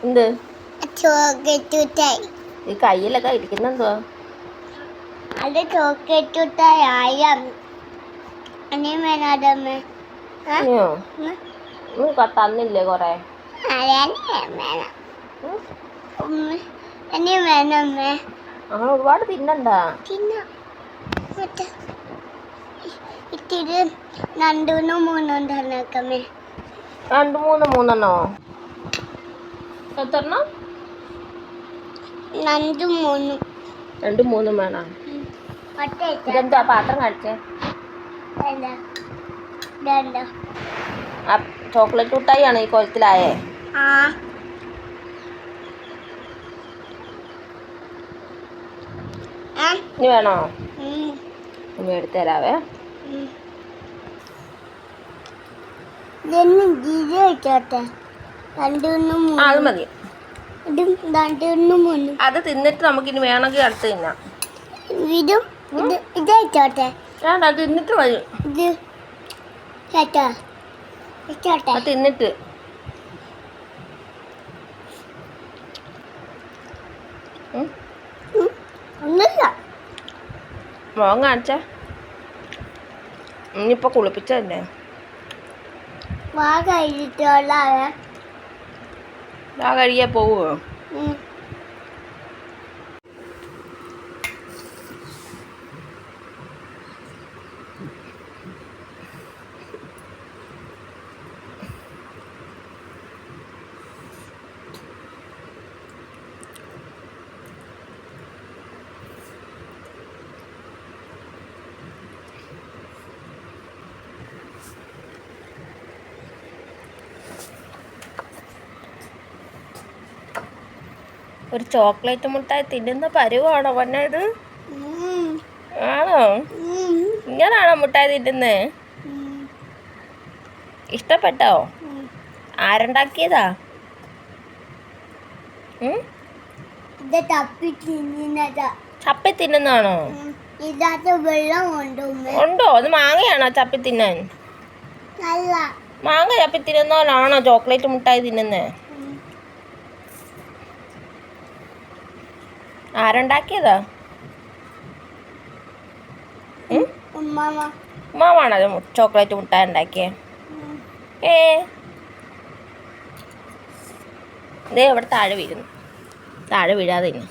എന്ത് ചോക്ലേറ്റ് ഈ കയ്യിലൊക്കെ ഇരിക്കുന്നെന്തുവാ? അത് ചോക്ലേറ്റ് ആയം അനി വേണമേ തന്നില്ലേ കൊറേ? ഇനി വേണമേ അങ്ങനെ ഒരുപാട് തിന്നണ്ട. ഇത്തിരി 2-3 തന്നേക്കമേ. 2-3 എത്രണ്ണം? 2-3 വേണം. ഇതെന്താ പാത്രം കാണിച്ചേ? ചോക്ലേറ്റ് മിഠായിയാണ് ഈ കൊലത്തിലായേ. ഇനി വേണോ? ഇനി എടുത്തു തരാവേ. അത് മതി. അത് തിന്നിട്ട് നമുക്കിനി വേണമെങ്കിൽ അടുത്ത് തിന്നാം. അത് തിന്നിട്ട് മതി. അത് തിന്നിട്ട് മോൻ കാണിച്ച ഇനിയിപ്പോ കുളിപ്പിച്ചതന്നെ. കഴിയാ പോവോ? ഒരു ചോക്ലേറ്റ് മുട്ടായി തിന്നുന്ന പരുവാണോ പൊന്നെ ഇത്? ആണോ? ഇങ്ങനാണോ മുട്ടായി തിന്നുന്നേ? ഇഷ്ടപ്പെട്ടോ? ആരുണ്ടാക്കിയതാ? ചപ്പി തിന്നുന്നാണോ? ഉണ്ടോ? അത് മാങ്ങയാണോ ചപ്പി തിന്നാൻ? മാങ്ങ ചപ്പി തിന്നുന്നവനാണോ ചോക്ലേറ്റ് മുട്ടായി തിന്നുന്നേ? ആരുണ്ടാക്കിയതാ? ഉമ്മാമാണോ ചോക്ലേറ്റ് മുട്ടായി ഉണ്ടാക്കിയേ? ദേ ഇവിടെ താഴെ വീഴുന്നു. താഴെ വീഴാതെ തന്നെ.